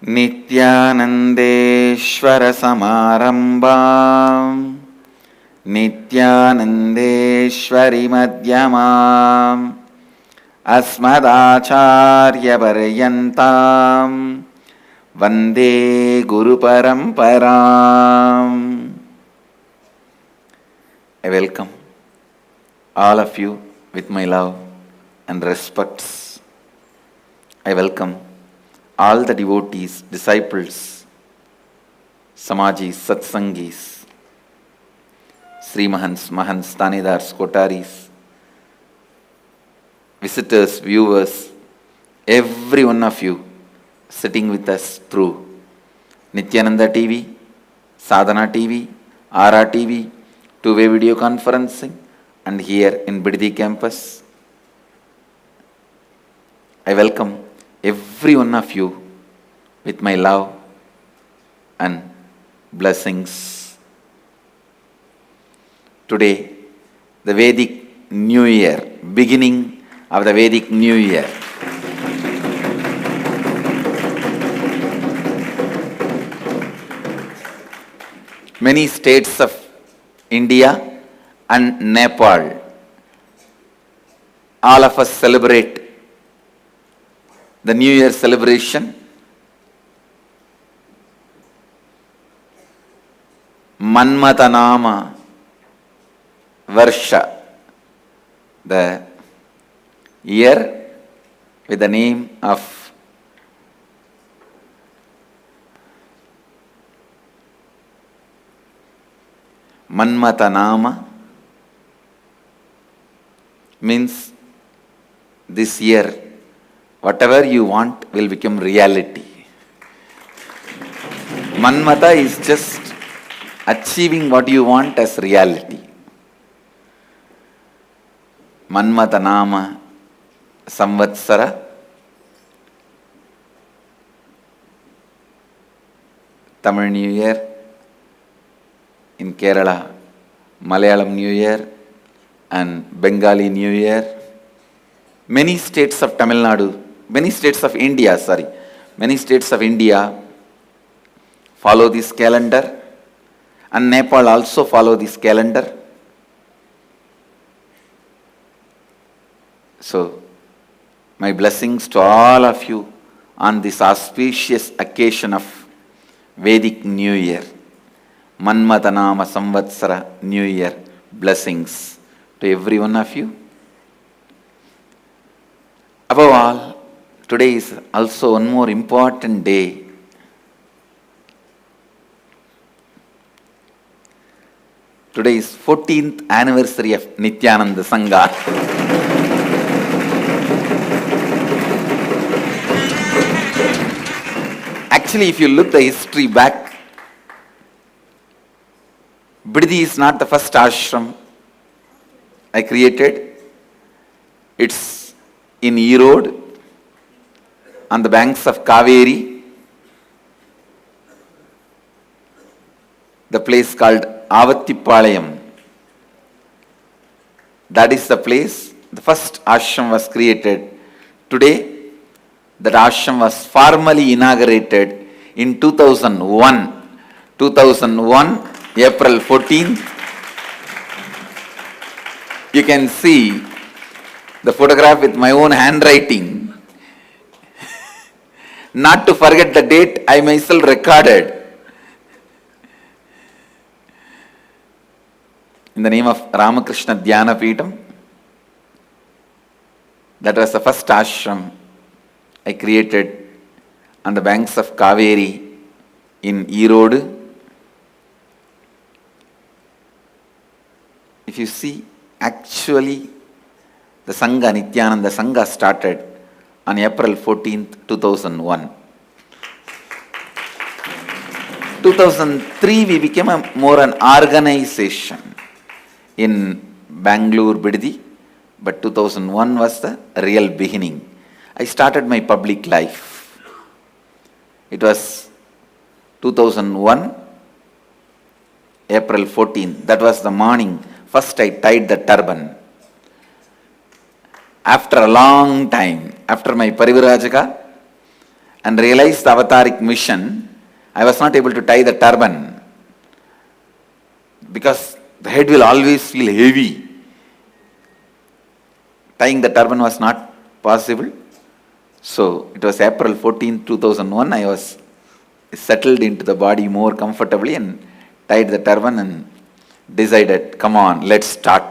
नित्यानन्देश्वरसमारम्भां नित्यानन्देश्वरिमध्यमाम् अस्मदाचार्यपर्यन्तां वन्दे गुरुपरम्पराम्. I welcome all of you with my love and respects. I welcome all the devotees, disciples, Samajis, Satsangis, Sri Mahants, Mahants, Tanidars, Kotaris, visitors, viewers, every one of you sitting with us through Nityananda TV, Sadhana TV, Ara TV, two-way video conferencing, and here in Biddi campus. I welcome every one of you with my love and blessings. Today, the Vedic New Year, beginning of the Vedic New Year. Many states of India and Nepal, all of us celebrate the New Year celebration. Manmatanama Varsha, the year with the name of Manmatanama means this year whatever you want will become reality. Manmata is just achieving what you want as reality. Manmatanama Samvatsara, Tamil New Year, in Kerala, Malayalam New Year and Bengali New Year. Many states of Tamil Nadu, many states of India follow this calendar, and Nepal also follow this calendar. So, my blessings to all of you on this auspicious occasion of Vedic New Year. Manmatanama Samvatsara New Year blessings to every one of you. Above all, today is also one more important day. Today is 14th anniversary of Nityananda Sangha. Actually, if you look the history back, Biddi is not the first ashram I created. It's in Erode, on the banks of Kaveri, the place called Avattipalayam. That is the place the first ashram was created. Today, that ashram was formally inaugurated in 2001. 2001, April 14th. You can see the photograph with my own handwriting. Not to forget the date, I myself recorded. In the name of Ramakrishna Dhyana Peetham. That was the first ashram I created on the banks of Kaveri in Erode. If you see, actually, the Sangha, Nityananda Sangha started on April 14th, 2001. 2003, we became more an organization in Bangalore, Biddi, but 2001 was the real beginning. I started my public life. It was 2001, April 14th. That was the morning. First I tied the turban. After a long time, after my Parivirajaka, and realized the avataric mission, I was not able to tie the turban because the head will always feel heavy. Tying the turban was not possible. So it was April 14, 2001, I was settled into the body more comfortably and tied the turban and decided, come on, let's start.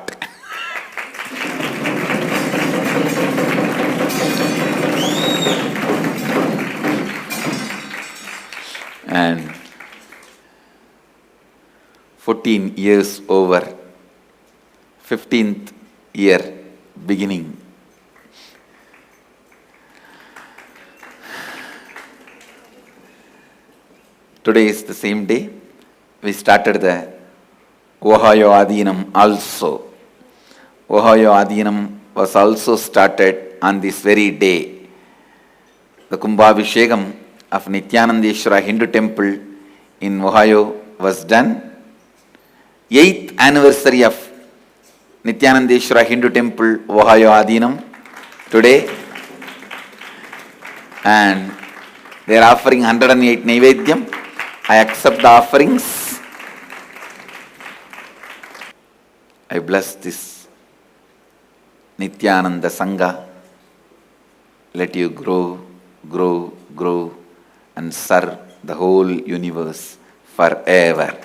And 14 years over, 15th year beginning. Today is the same day. We started the Ohio Adhinam also. Ohio Adhinam was also started on this very day. The Kumbhabhishekam of Nityanandeshwara Hindu Temple in Ohio was done. 8th anniversary of Nityanandeshwara Hindu Temple, Ohio Adhinam today. And they are offering 108 Naivedyam. I accept the offerings. I bless this Nityananda Sangha. Let you grow, grow, grow and serve the whole universe forever.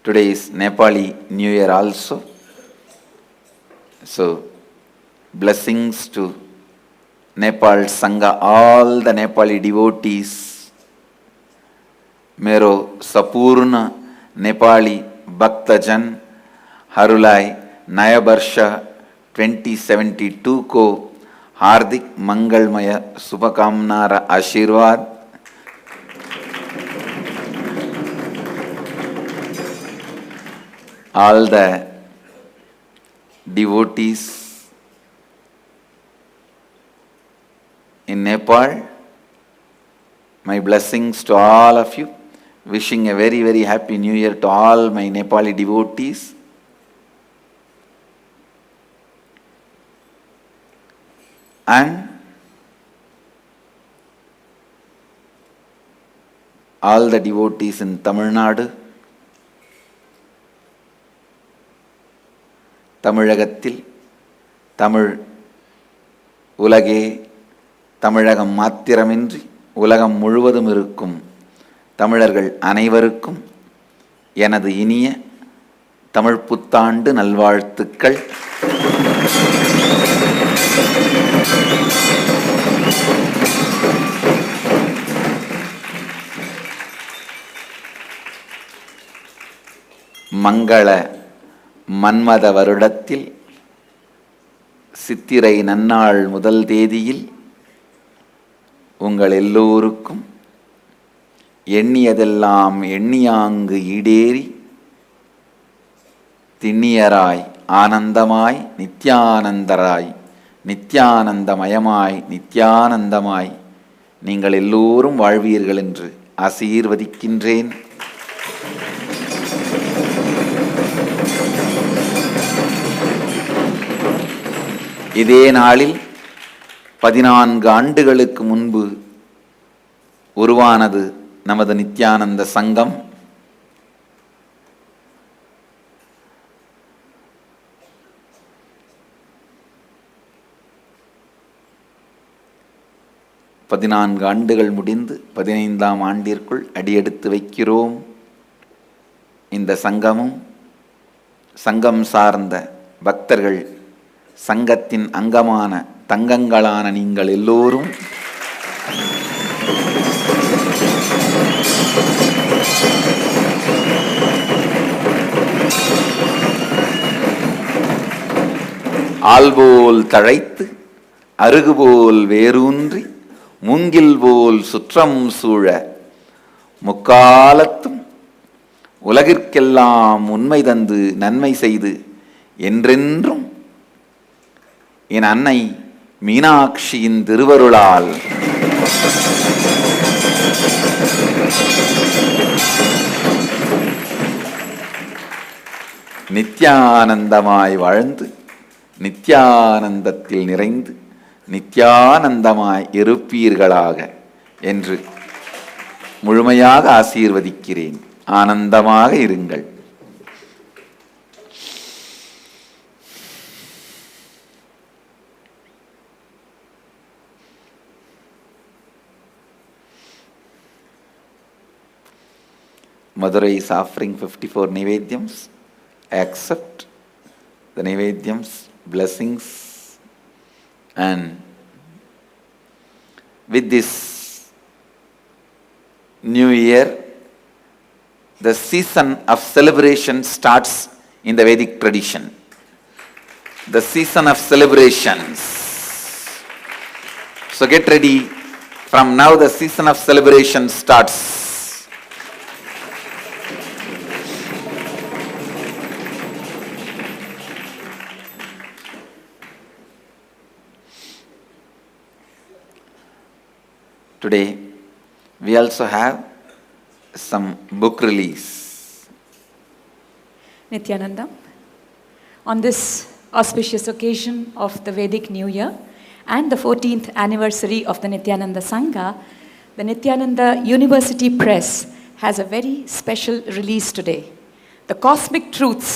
Today is Nepali New Year also. So, blessings to Nepal Sangha, all the Nepali devotees. Mero Sapurna Nepali Bhaktajan Harulai Nayabarsha 2072 ko Hardik Mangalmaya Subhakamnara Ashirwad. All the devotees in Nepal, my blessings to all of you. Wishing a very, very happy New Year to all my Nepali devotees. And all the devotees in Tamil Nadu, தமிழகத்தில் தமிழ் உலகே தமிழகம் மாத்திரமின்றி உலகம் முழுவதும் இருக்கும் தமிழர்கள் அனைவருக்கும் எனது இனிய தமிழ் புத்தாண்டு நல்வாழ்த்துக்கள். மங்கள மன்மத வருடத்தில் சித்திரை நன்னாள் முதல் தேதியில் உங்கள் எல்லோருக்கும் எண்ணியதெல்லாம் எண்ணியாங்கு ஈடேறி திண்ணியராய் ஆனந்தமாய் நித்யானந்தராய் நித்யானந்தமயமாய் நித்யானந்தமாய் நீங்கள் எல்லோரும் வாழ்வீர்கள் என்று ஆசீர்வதிக்கின்றேன். இதே நாளில் 14 ஆண்டுகளுக்கு முன்பு உருவானது நமது நித்யானந்த சங்கம். பதினான்கு ஆண்டுகள் முடிந்து 15ஆம் ஆண்டிற்குள் அடியெடுத்து வைக்கிறோம். இந்த சங்கமும் சங்கம் சார்ந்த பக்தர்கள் சங்கத்தின் அங்கமான தங்கங்களான நீங்கள் எல்லோரும் ஆல்போல் தழைத்து அருகுபோல் வேரூன்றி மூங்கில் போல் சுற்றம் சூழ முக்காலத்தும் உலகிற்கெல்லாம் உண்மை தந்து நன்மை செய்து என்றென்றும் என் அன்னை மீனாட்சியின் திருவருளால் நித்யானந்தமாய் வாழ்ந்து நித்யானந்தத்தில் நிறைந்து நித்யானந்தமாய் இருப்பீர்களாக என்று முழுமையாக ஆசீர்வதிக்கிறேன். ஆனந்தமாக இருங்கள். Madurai is offering 54 Nivedyams. I accept the Nivedyams, blessings, and with this new year, the season of celebration starts in the Vedic tradition. The season of celebrations. So get ready. From now the season of celebration starts. Today, we also have some book release. Nityananda, on this auspicious occasion of the Vedic New Year and the 14th anniversary of the Nityananda Sangha, the Nityananda University Press has a very special release today. The Cosmic Truths,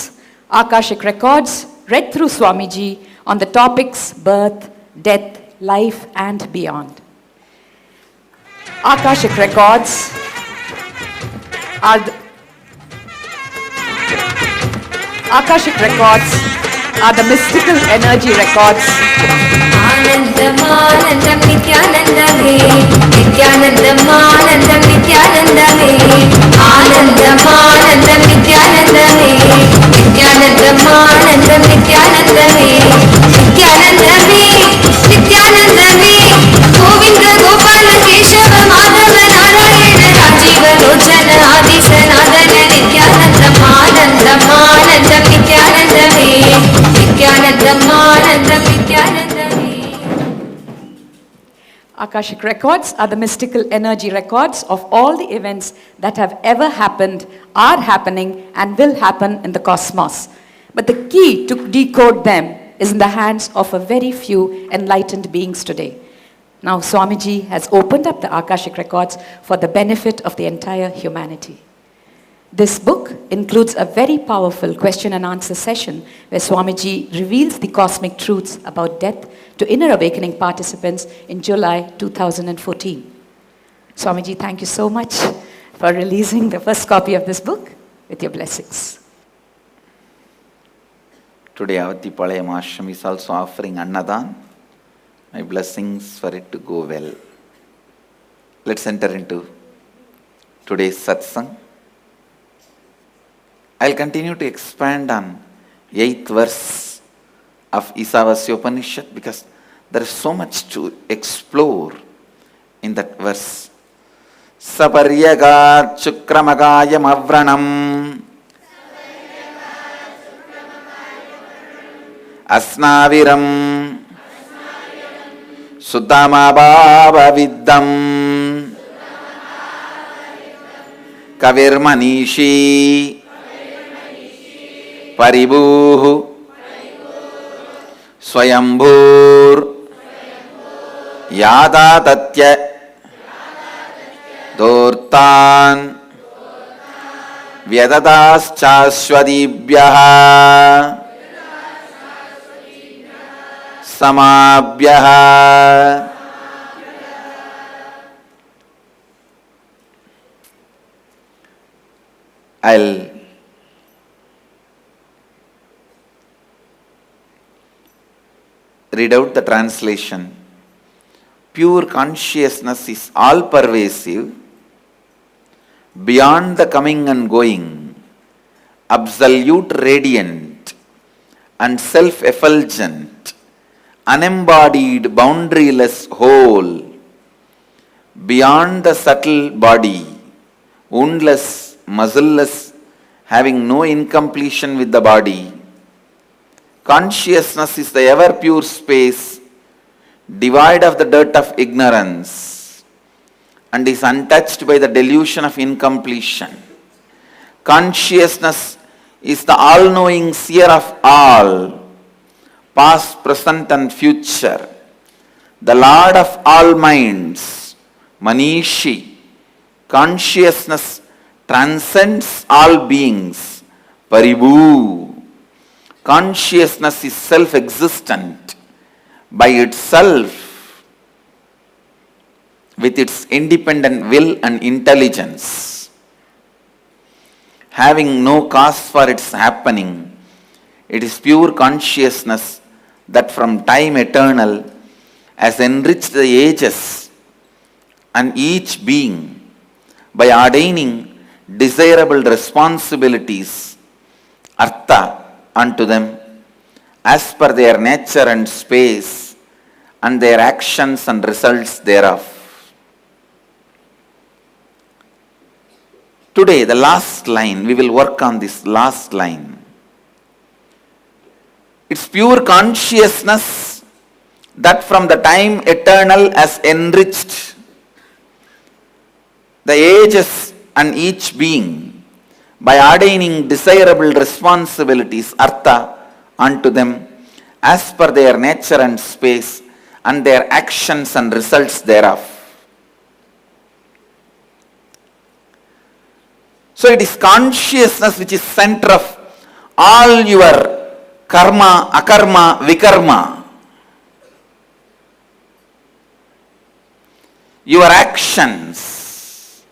Akashic Records, read through Swamiji on the topics birth, death, life and beyond. Akashic Records are the mystical energy records. Anandam Anandam Nityanandame, Nityanandam Anandam Nityanandame, Anandam Anandam Nityanandame, Nityanandam Anandam Nityanandame, Nityanandame, Nityanandame, Govinda Gopala Keshava Madhava Narayana Rajiva Lochana Adi Sanatana Nityanandam Anandam Anandam Nityanandame, Nityanandam Anandam Nityanandame. Akashic Records are the mystical energy records of all the events that have ever happened, are happening, and will happen in the cosmos. But the key to decode them is in the hands of a very few enlightened beings today. Now Swamiji has opened up the Akashic Records for the benefit of the entire humanity. This book includes a very powerful question and answer session where Swamiji reveals the cosmic truths about death to inner awakening participants in July 2014. Swamiji, thank you so much for releasing the first copy of this book with your blessings. Today Avathipalayam Ashram is also offering Annadan. My blessings for it to go well. Let's enter into today's satsang. I'll continue to expand on 8th verse of Isavasya Upanishad because there is so much to explore in that verse. Saparyagat Shukramagayam Avranam Asnaviram Sudhamabhava Viddam Kavirmanishi Paribuhu Swayambhur Yadatatya Dortan Vyadadaschaswadibhyaha Samabhyaha. I'll read out the translation. Pure consciousness is all-pervasive, beyond the coming and going, absolute radiant and self-effulgent, unembodied, boundaryless whole, beyond the subtle body, woundless, muscleless, having no incompletion with the body. Consciousness is the ever pure space, devoid of the dirt of ignorance, and is untouched by the delusion of incompletion. Consciousness is the all-knowing seer of all, past, present and future, the Lord of all minds, Manishi. Consciousness transcends all beings, Paribhu. Consciousness is self-existent by itself with its independent will and intelligence, having no cause for its happening. It is pure consciousness that from time eternal has enriched the ages and each being by ordaining desirable responsibilities, artha, unto them as per their nature and space and their actions and results thereof. Today, the last line, we will work on this last line. It's pure consciousness that from the time eternal has enriched the ages and each being by ordaining desirable responsibilities, artha, unto them as per their nature and space and their actions and results thereof. So it is consciousness which is center of all your karma, akarma, vikarma. Your actions,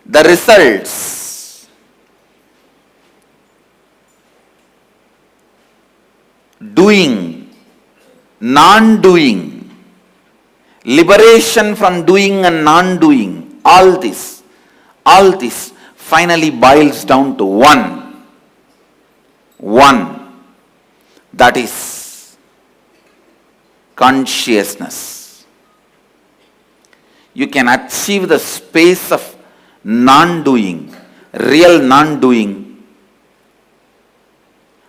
the results, doing, non-doing, liberation from doing and non-doing, all this finally boils down to one, that is consciousness. You can achieve the space of non-doing, real non-doing,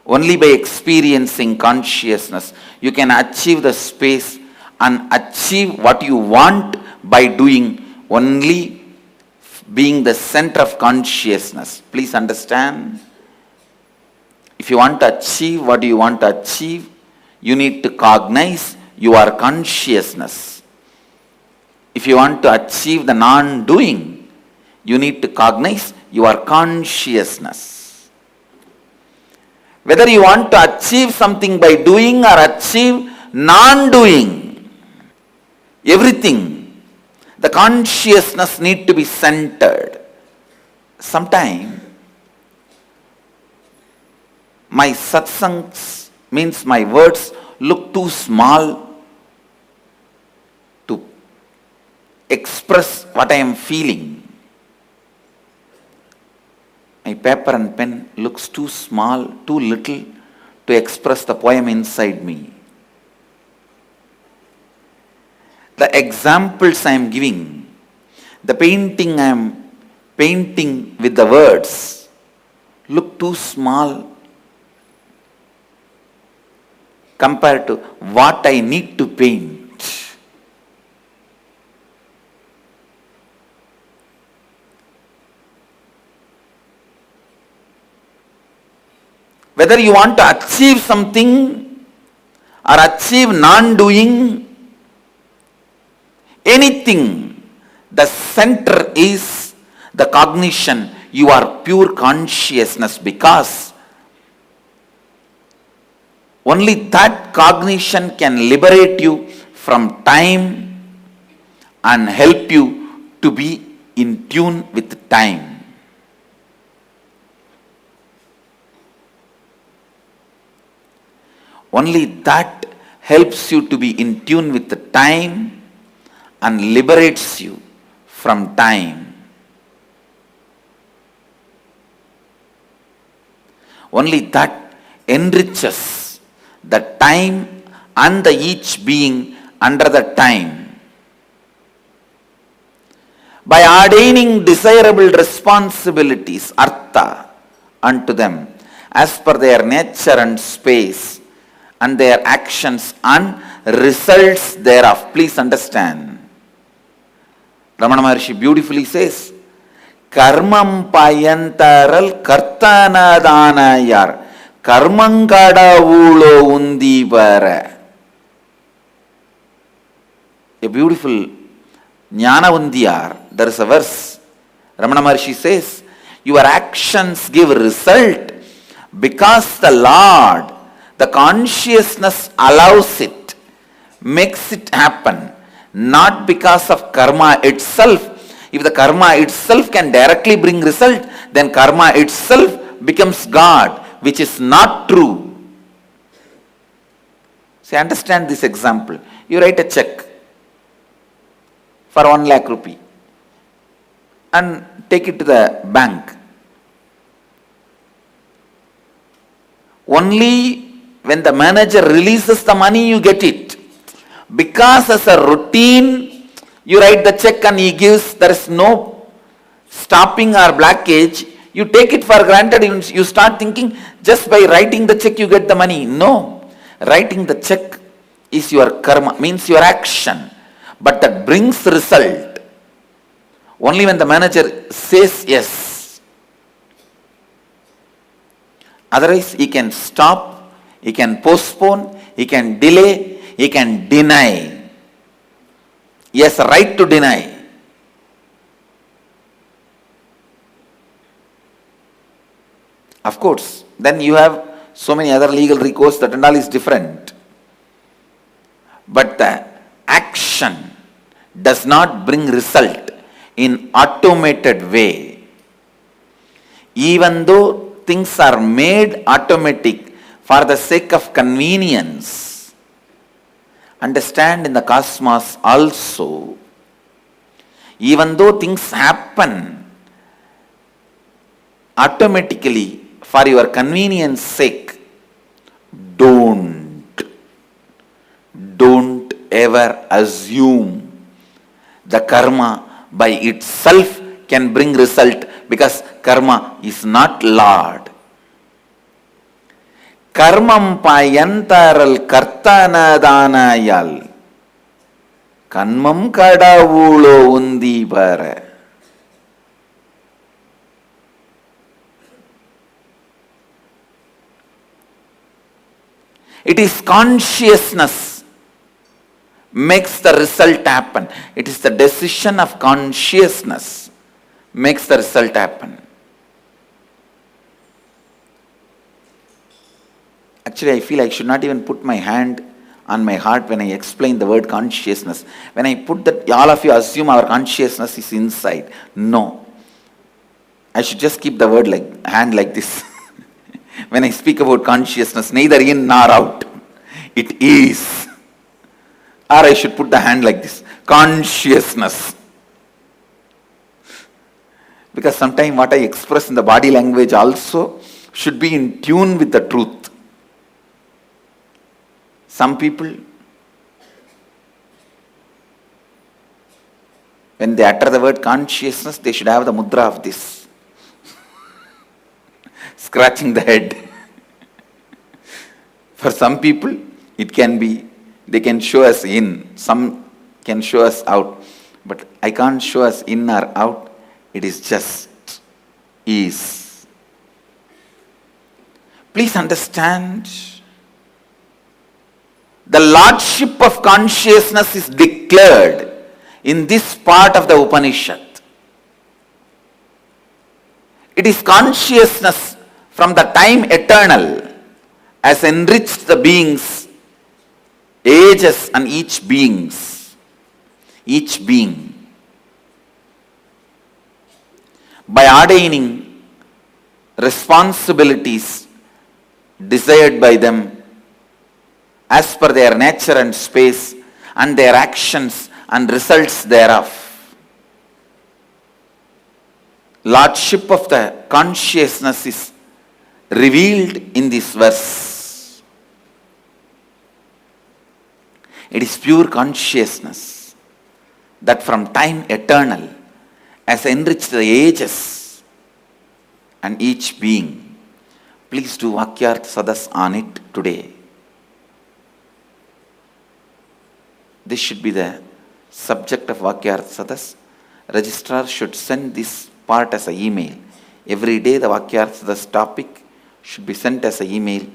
only by experiencing consciousness. You can achieve the space and achieve what you want by doing only being the center of consciousness. Please understand. If you want to achieve what you want to achieve, you need to cognize your consciousness. If you want to achieve the non-doing, you need to cognize your consciousness. Whether you want to achieve something by doing or achieve non-doing, everything, the consciousness need to be centered. Sometimes my satsangs, means my words, look too small to express what I am feeling. My paper and pen looks too small, too little to express the poem inside me. The examples I am giving, the painting I am painting with the words, look too small compared to what I need to paint. Whether you want to achieve something or achieve non-doing, anything, the center is the cognition. You are pure consciousness, because only that cognition can liberate you from time and help you to be in tune with time. Only that helps you to be in tune with the time and liberates you from time. Only that enriches the time and the each being under the time. By ordaining desirable responsibilities, artha, unto them as per their nature and space and their actions and results thereof. Please understand. Ramana Maharshi beautifully says, Karmam payantaral kartanadhanayar karmangada ulo undivara. A beautiful Jnana Undiyar. There is a verse. Ramana Maharshi says, your actions give result because the Lord, the consciousness allows it, makes it happen, not because of karma itself. If the karma itself can directly bring result, then karma itself becomes God, which is not true. See, understand this example. You write a check for 1 lakh rupee and take it to the bank. Only when the manager releases the money, you get it. Because as a routine, you write the check and he gives, there is no stopping or blockage. You take it for granted, you start thinking just by writing the check you get the money. No. Writing the check is your karma, means your action. But that brings result only when the manager says yes. Otherwise, he can stop, he can postpone, he can delay, he can deny. He has a right to deny. Of course, then you have so many other legal recourse, that and all is different. But the action does not bring result in automated way. Even though things are made automatic for the sake of convenience, understand in the cosmos also, even though things happen automatically for your convenience sake, don't ever assume the karma by itself can bring result, because karma is not Lord. Karmam payantaral kartanadhanayal kanmam kadavulo undivara. It is consciousness makes the result happen. It is the decision of consciousness makes the result happen. Actually, I feel I should not even put my hand on my heart when I explain the word consciousness. When I put that, all of you assume our consciousness is inside. No. I should just keep the word like hand like this. When I speak about consciousness, neither in nor out. It is. Or I should put the hand like this. Consciousness. Because sometimes what I express in the body language also should be in tune with the truth. Some people, when they utter the word consciousness, they should have the mudra of this. Scratching the head. For some people, it can be, they can show us in, some can show us out. But I can't show us in or out. It is just is. Please understand, the lordship of consciousness is declared in this part of the Upanishad. It is consciousness from the time eternal has enriched the beings, ages and each being. By ordaining responsibilities desired by them as per their nature and space and their actions and results thereof. Lordship of the consciousness is revealed in this verse. It is pure consciousness that from time eternal has enriched the ages and each being. Please do Vakyartha Sadas on it today. This should be the subject of Vakyartha Sadas. Registrar should send this part as an email. Every day the Vakyartha Sadas topic should be sent as an email.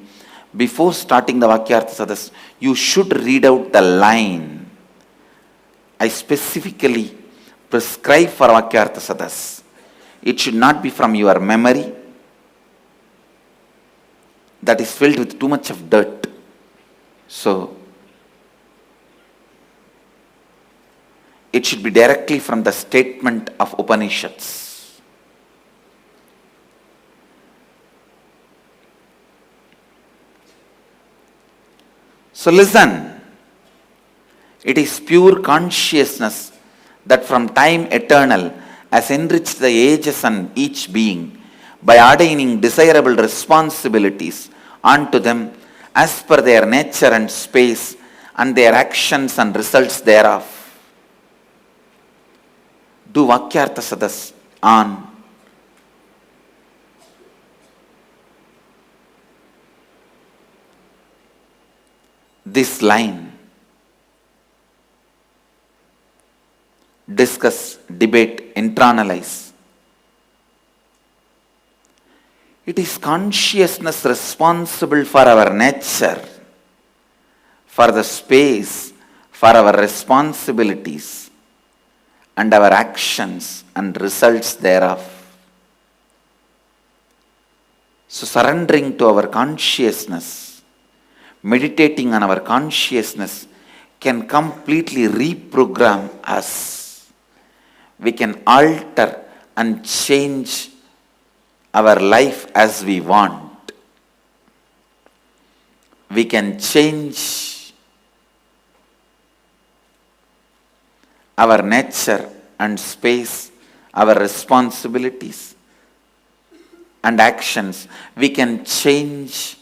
Before starting the Vakyartha Sadas, you should read out the line. I specifically prescribe for Vakyartha Sadas. It should not be from your memory that is filled with too much of dirt. So, it should be directly from the statement of Upanishads. So listen, it is pure consciousness that from time eternal has enriched the ages and each being by ordaining desirable responsibilities unto them as per their nature and space and their actions and results thereof. Do Vakyartha Sadas on this line. Discuss, debate, internalize. It is consciousness responsible for our nature, for the space, for our responsibilities, and our actions and results thereof. So surrendering to our consciousness, meditating on our consciousness can completely reprogram us. We can alter and change our life as we want. We can change our nature and space, our responsibilities and actions. We can change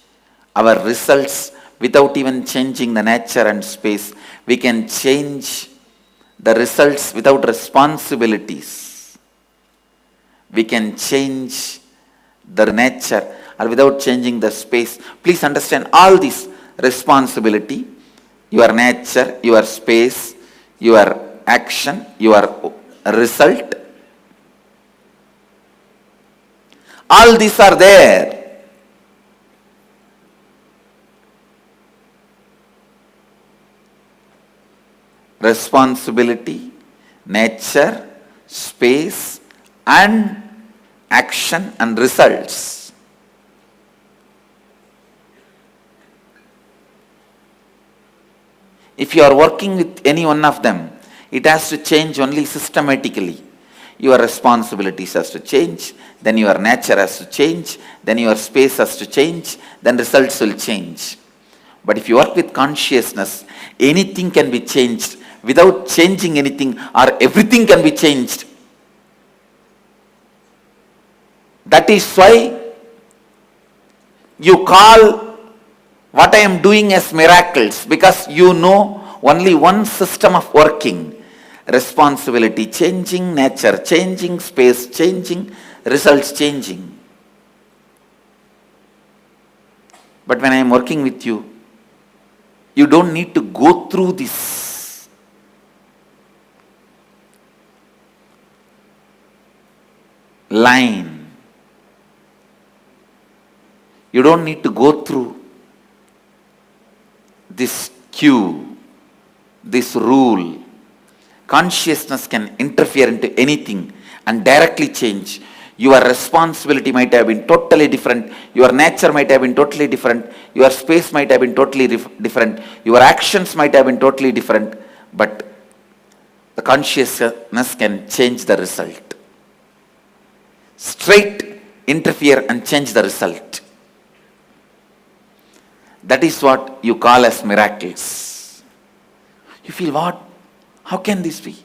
our results without even changing the nature and space. We can change the results without responsibilities. We can change the nature or without changing the space. Please understand all this responsibility, your nature, your space, your action, your result. All these are there. Responsibility, nature, space, and action and results. If you are working with any one of them, it has to change only systematically. Your responsibilities has to change, then your nature has to change, then your space has to change, then results will change. But if you work with consciousness, anything can be changed without changing anything, or everything can be changed. That is why you call what I am doing as miracles, because you know only one system of working. Responsibility changing, nature changing, space changing, results changing. But when I am working with you, you don't need to go through this line. You don't need to go through this cue, this rule. Consciousness can interfere into anything and directly change. Your responsibility might have been totally different. Your nature might have been totally different. Your space might have been totally different. Your actions might have been totally different. But the consciousness can change the result. Straight interfere and change the result. That is what you call as miracles. You feel, what? How can this be?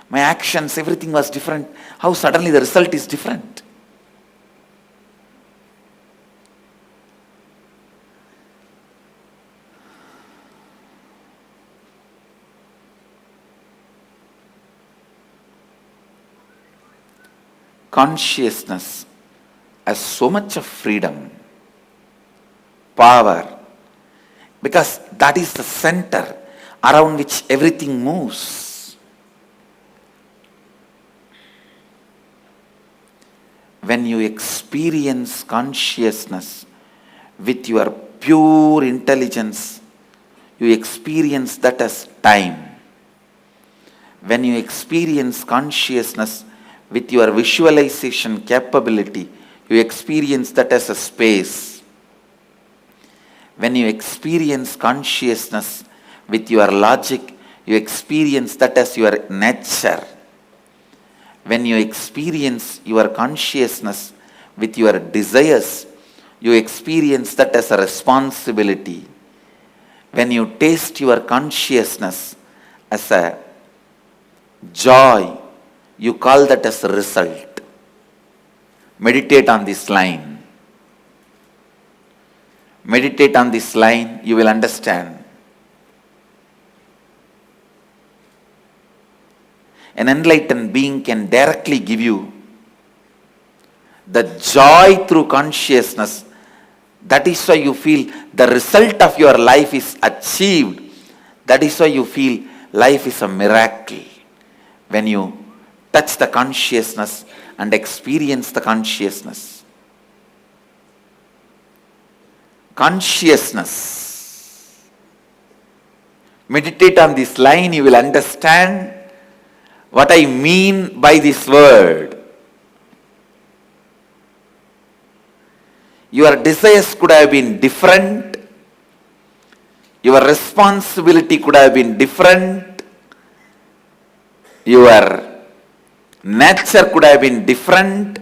My actions, everything was different. How suddenly the result is different? Consciousness has so much of freedom, power, because that is the center. around which everything moves. When you experience consciousness with your pure intelligence, you experience that as time. When you experience consciousness with your visualization capability, you experience that as a space. When you experience consciousness with your logic, you experience that as your nature. When you experience your consciousness with your desires, you experience that as a responsibility. When you taste your consciousness as a joy, you call that as a result. Meditate on this line. Meditate on this line, you will understand. An enlightened being can directly give you the joy through consciousness. That is why you feel the result of your life is achieved. That is why you feel life is a miracle. When you touch the consciousness and experience the consciousness. Consciousness. Meditate on this line, you will understand what I mean by this word. Your desires could have been different. Your responsibility could have been different. Your nature could have been different.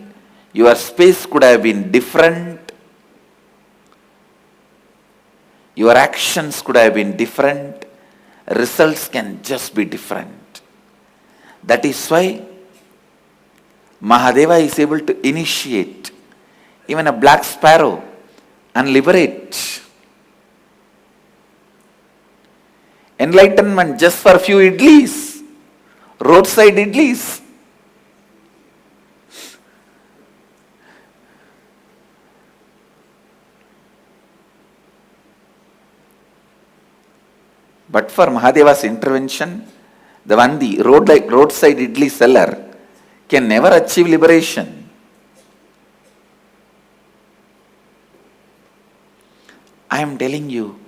Your space could have been different. Your actions could have been different. Results can just be different. That is why Mahadeva is able to initiate even a black sparrow and liberate. Enlightenment just for a few idlis, roadside idlis. But for Mahadeva's intervention, the roadside idli seller can never achieve liberation. I am telling you,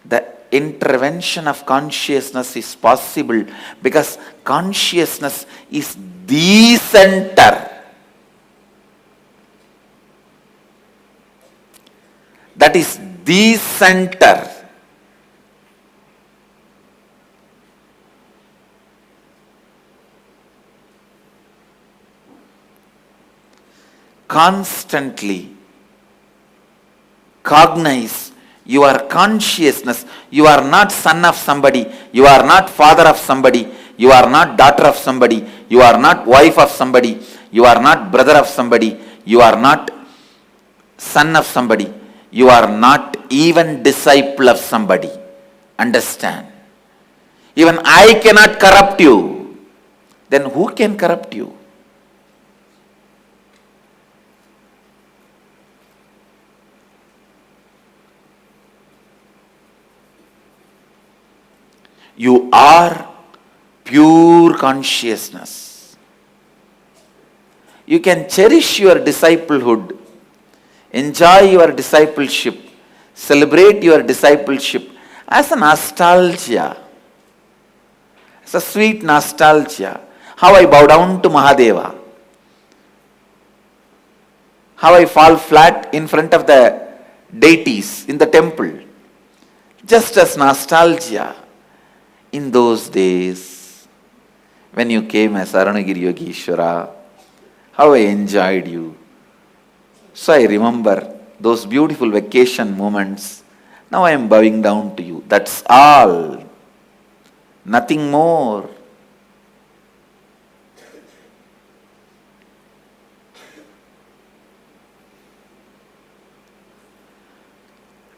the intervention of consciousness is possible because consciousness is the center. That is the center. Constantly cognize your consciousness. You are not son of somebody. You are not father of somebody. You are not daughter of somebody. You are not wife of somebody. You are not brother of somebody. You are not son of somebody. You are not even disciple of somebody. Understand? Even I cannot corrupt you. Then who can corrupt you? You are pure consciousness. You can cherish your disciplehood, enjoy your discipleship, celebrate your discipleship as a nostalgia, as a sweet nostalgia. How I bow down to Mahadeva, how I fall flat in front of the deities in the temple, just as nostalgia. In those days, when you came as Arunagiri Yogeshwara, how I enjoyed you. So I remember those beautiful vacation moments. Now I am bowing down to you. That's all. Nothing more.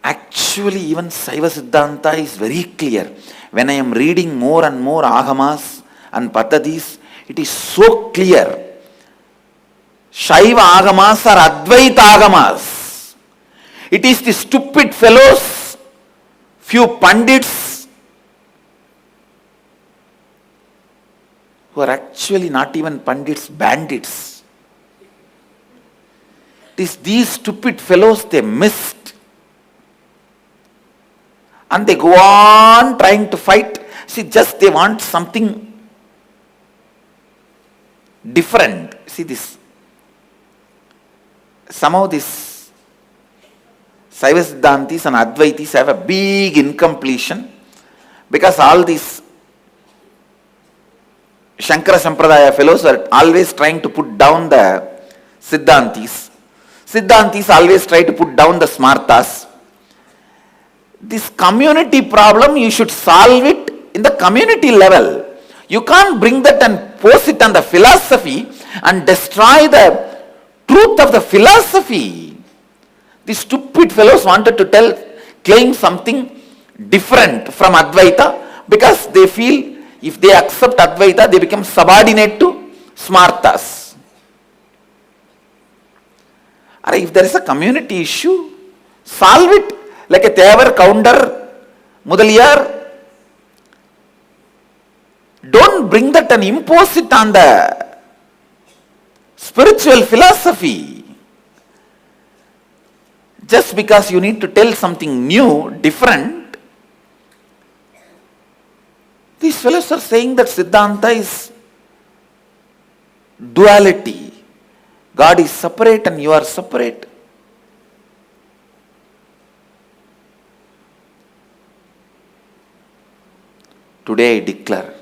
Actually, even Saiva Siddhanta is very clear. When I am reading more and more Agamas and Paddhatis, it is so clear. Shaiva Agamas are Advaita Agamas. It is the stupid fellows, few Pandits, who are actually not even pandits, bandits. These stupid fellows, they missed. And they go on trying to fight. See, just they want something different. See this. Somehow this Saiva Siddhantis and Advaitis have a big incompletion because all these Shankara Sampradaya fellows are always trying to put down the Siddhantis. Siddhantis always try to put down the Smartas. This community problem, you should solve it in the community level. You can't bring that and post it on the philosophy and destroy the truth of the philosophy. These stupid fellows wanted to claim something different from Advaita because they feel if they accept Advaita, they become subordinate to Smartas. Or if there is a community issue, solve it like a Tevar, Counter, Mudaliyar. Don't bring that and impose it on the spiritual philosophy. Just because you need to tell something new, different, these fellows are saying that Siddhanta is duality. God is separate and you are separate. Today I declare,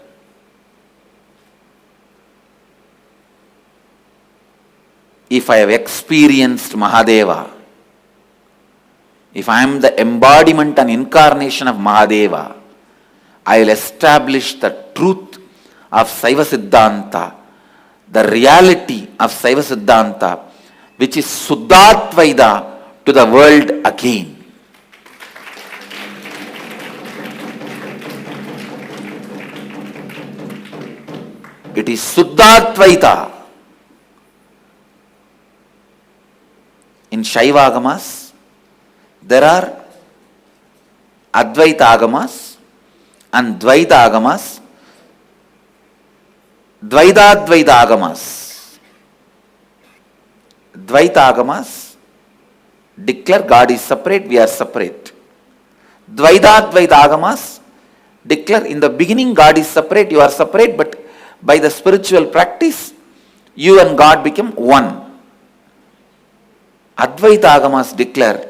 if I have experienced Mahadeva, if I am the embodiment and incarnation of Mahadeva, I will establish the truth of Saiva Siddhanta, the reality of Saiva Siddhanta, which is Suddhatvaida, to the world again. It is Suddhatvaita. In Shaiva Agamas, there are Advaita Agamas and Dvaita Agamas, Dvaita Agamas. Dvaita Agamas declare God is separate, we are separate. Dvaita Agamas declare in the beginning God is separate, you are separate, but by the spiritual practice, you and God become one. Advaita Agamas declare,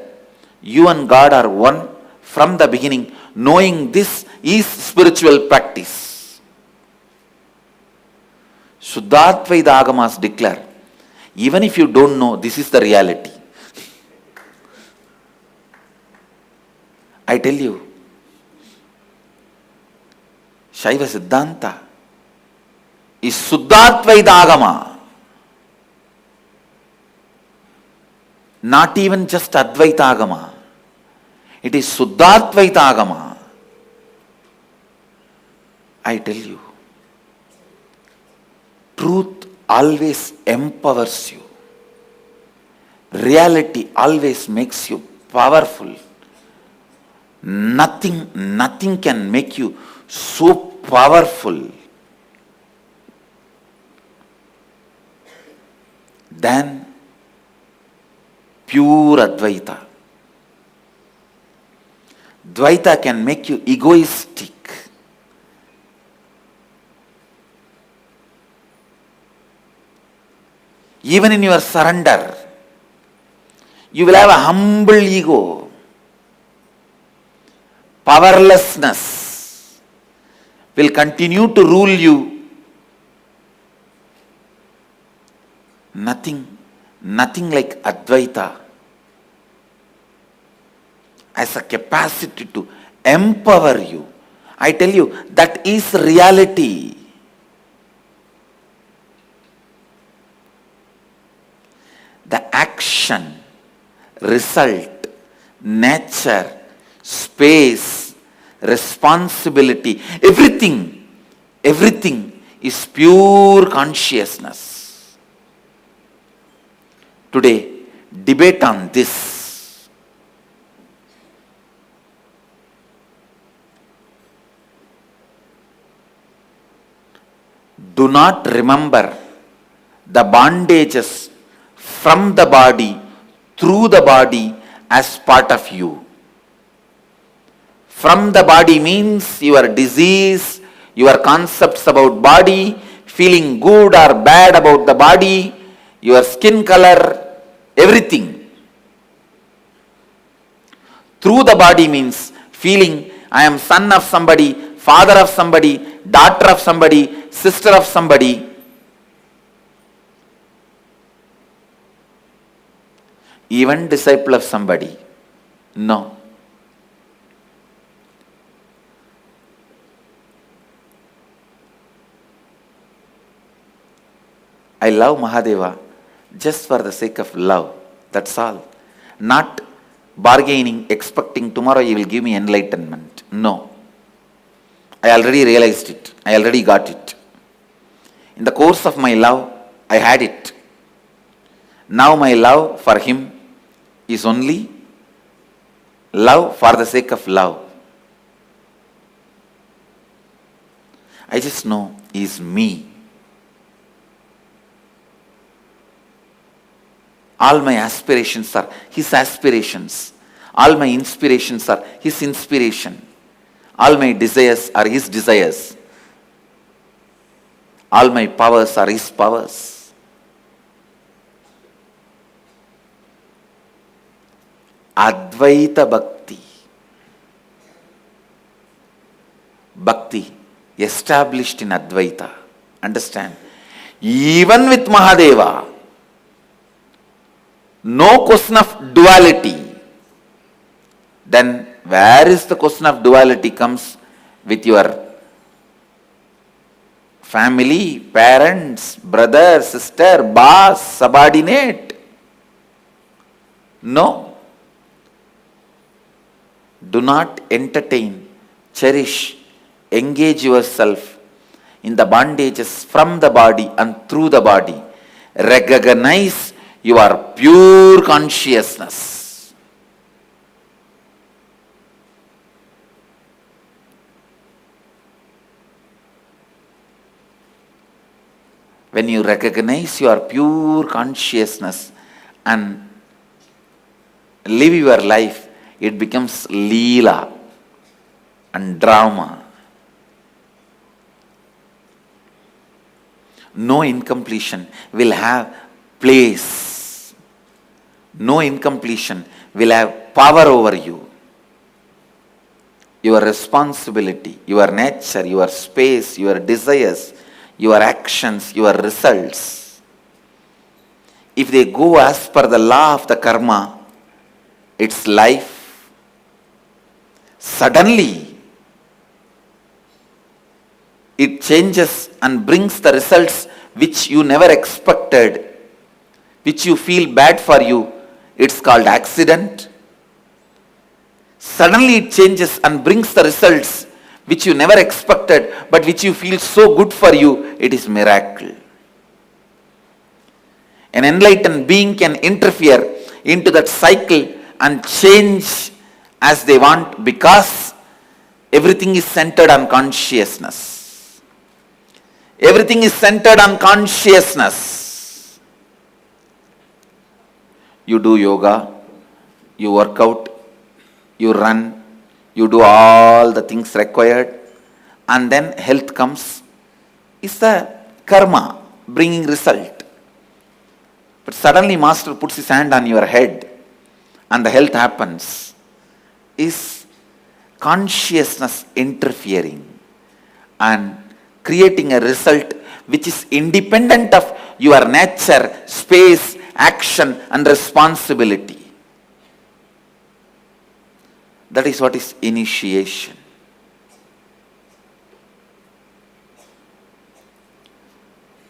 you and God are one from the beginning. Knowing this is spiritual practice. Suddhatvaita Agamas declare, even if you don't know, this is the reality. I tell you, Shaiva Siddhanta is Suddhatvaita Agama. Not even just Advaita Agama. It is Suddhatvaita Agama. I tell you, truth always empowers you. Reality always makes you powerful. Nothing can make you so powerful than pure Advaita. Dvaita can make you egoistic. Even in your surrender, you will have a humble ego. Powerlessness will continue to rule you. Nothing like Advaita as a capacity to empower you. I tell you, that is reality. The action, result, nature, space, responsibility, everything is pure consciousness. Today, debate on this. do not remember the bondages from the body, through the body as part of you. From the body means your disease, your concepts about body, feeling good or bad about the body, your skin color, everything. Through the body means feeling I am son of somebody, father of somebody, daughter of somebody, sister of somebody. Even disciple of somebody. No. I love Mahadeva just for the sake of love. That's all. Not bargaining, expecting tomorrow you will give me enlightenment. No. I already realized it. I already got it. In the course of my love, I had it. Now my love for him is only love for the sake of love. I just know he is me. All my aspirations are his aspirations. All my inspirations are his inspiration. All my desires are his desires. All my powers are his powers. Advaita Bhakti. Bhakti established in Advaita. Understand? Even with Mahadeva, no question of duality. Then where is the question of duality comes with your family, parents, brother, sister, boss, subordinate? No. Do not entertain, cherish, engage yourself in the bondages from the body and through the body. Recognize your pure consciousness. When you recognize your pure consciousness and live your life, it becomes leela and drama. No incompletion will have place. No incompletion will have power over you. Your responsibility, your nature, your space, your desires, your actions, your results, if they go as per the law of the karma, its life, suddenly it changes and brings the results which you never expected, which you feel bad for you. It's called accident. Suddenly it changes and brings the results which you never expected, but which you feel so good for you. It is miracle. An enlightened being can interfere into that cycle and change as they want, because everything is centered on consciousness. Everything is centered on consciousness. You do yoga, you work out, you run, you do all the things required, and then health comes. It's the karma bringing result. But suddenly Master puts his hand on your head and the health happens. Is consciousness interfering and creating a result which is independent of your nature, space, action and responsibility. That is what is initiation.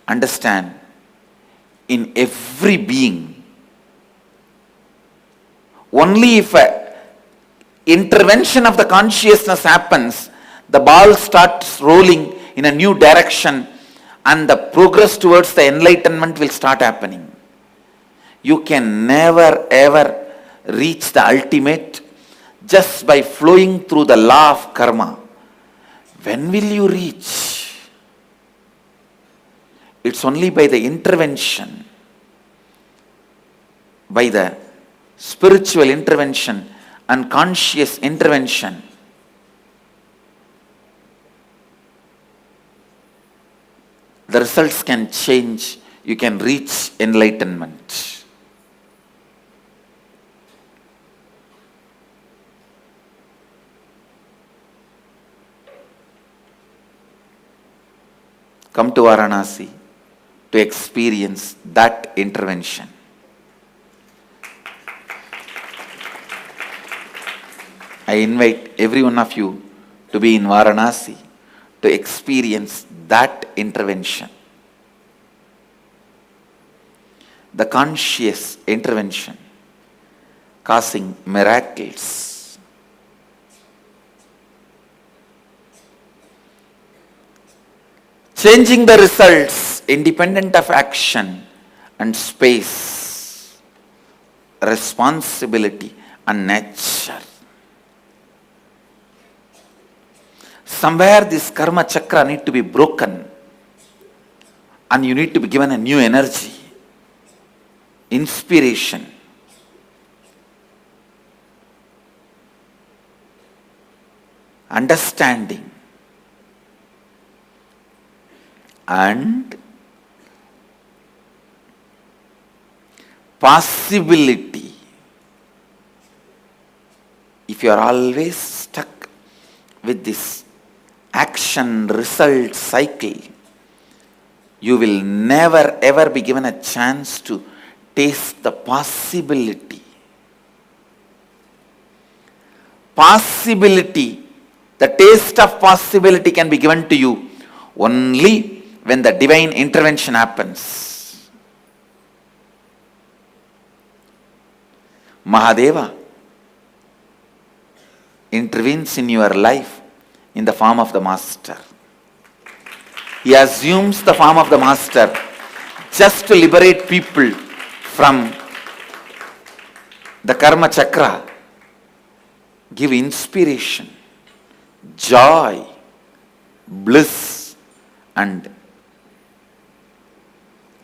Understand, in every being, only if a intervention of the consciousness happens, the ball starts rolling in a new direction and the progress towards the enlightenment will start happening. You can never ever reach the ultimate just by flowing through the law of karma. When will you reach? It's only by the intervention, by the spiritual intervention and conscious intervention, the results can change. You can reach enlightenment. Come to Varanasi to experience that intervention. I invite every one of you to be in Varanasi to experience that intervention. The conscious intervention causing miracles. Changing the results independent of action and space, responsibility and nature. Somewhere this karma chakra need to be broken and you need to be given a new energy, inspiration. Understanding and possibility. If you are always stuck with this action result cycle, you will never ever be given a chance to taste the possibility. Possibility, the taste of possibility can be given to you only when the divine intervention happens. Mahadeva intervenes in your life in the form of the master. He assumes the form of the master just to liberate people from the karma chakra, give inspiration, joy, bliss, and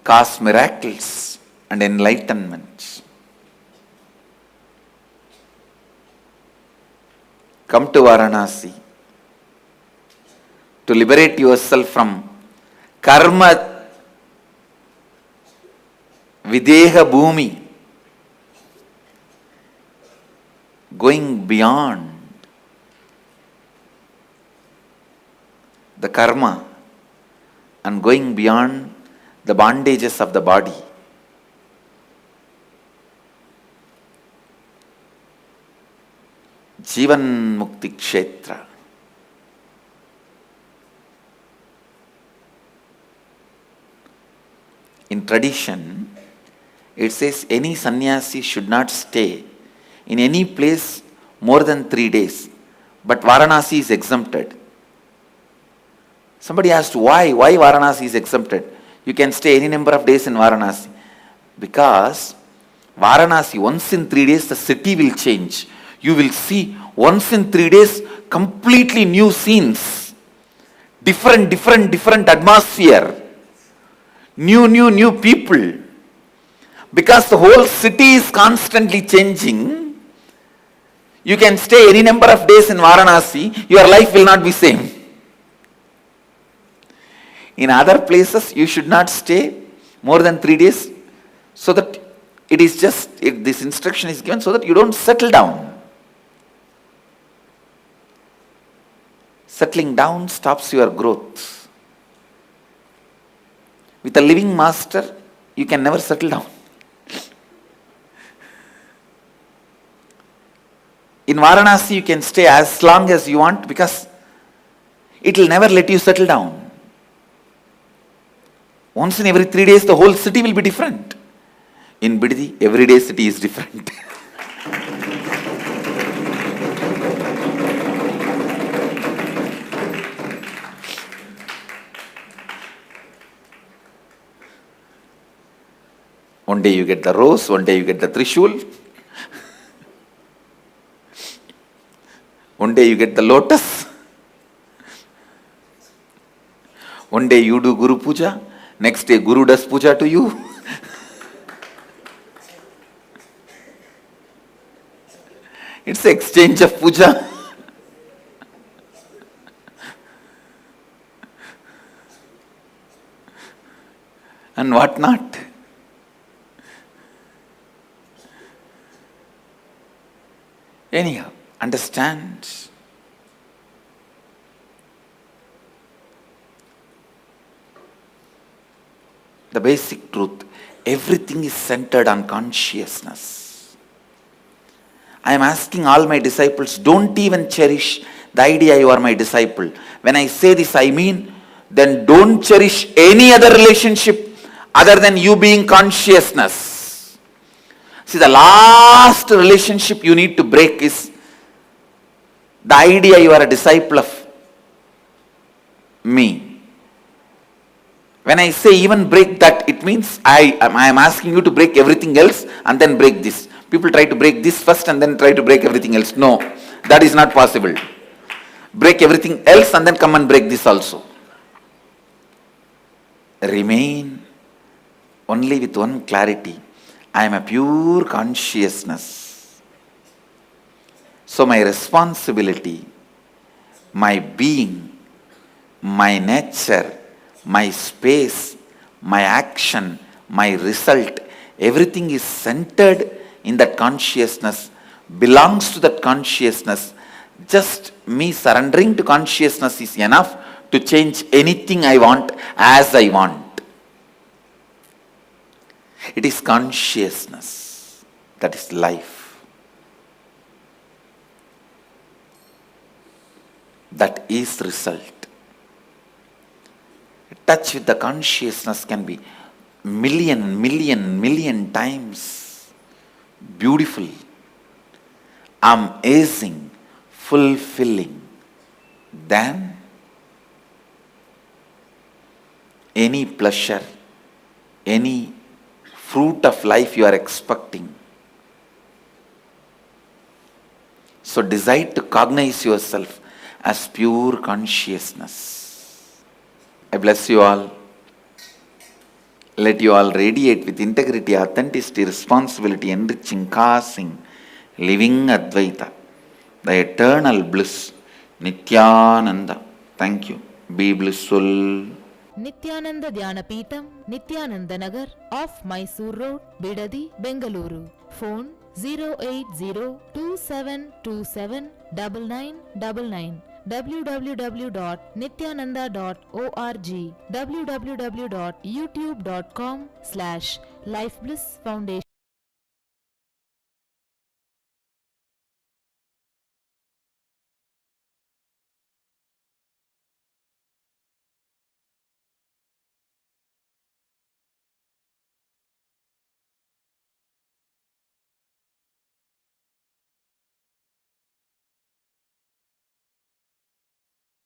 cause miracles and enlightenment. Come to Varanasi to liberate yourself from karma videha bhumi, going beyond the karma and going beyond the bondages of the body. Jivan Mukti Kshetra. In tradition, it says any sannyasi should not stay in any place more than 3 days. But Varanasi is exempted. Somebody asked why Varanasi is exempted. You can stay any number of days in Varanasi. Because Varanasi, once in 3 days, the city will change. You will see once in 3 days completely new scenes. Different atmosphere. New people. Because the whole city is constantly changing, you can stay any number of days in Varanasi, your life will not be same. In other places, you should not stay more than 3 days, so that it is just, this instruction is given so that you don't settle down. Settling down stops your growth. With a living master, you can never settle down. In Varanasi, you can stay as long as you want because it will never let you settle down. Once in every 3 days, the whole city will be different. In Bidadi, every day city is different. One day you get the rose, one day you get the Trishul. One day you get the lotus. One day you do Guru Puja. Next day, Guru does puja to you. It's exchange of puja. And what not. Anyhow, understand. The basic truth, everything is centered on consciousness. I am asking all my disciples, don't even cherish the idea you are my disciple. When I say this, I mean, then don't cherish any other relationship other than you being consciousness. See, the last relationship you need to break is the idea you are a disciple of me. When I say even break that, it means I am asking you to break everything else and then break this. People try to break this first and then try to break everything else. No, that is not possible. Break everything else and then come and break this also. Remain only with one clarity. I am a pure consciousness. So my responsibility, my being, my nature, my space, my action, my result, everything is centered in that consciousness, belongs to that consciousness. Just me surrendering to consciousness is enough to change anything I want as I want. It is consciousness that is life. That is result. Touch with the consciousness can be million times beautiful, amazing, fulfilling than any pleasure, any fruit of life you are expecting. So decide to cognize yourself as pure consciousness. I bless you all. Let you all radiate with integrity, authenticity, responsibility, enriching, causing, living Advaita, the eternal bliss, Nityananda. Thank you. Be blissful. Nityananda Dhyanapitham, Nityananda Nagar, off Mysore Road, Bidadi, Bengaluru. Phone 08027279999. www.nityananda.org, www.youtube.com/lifeblissfoundation.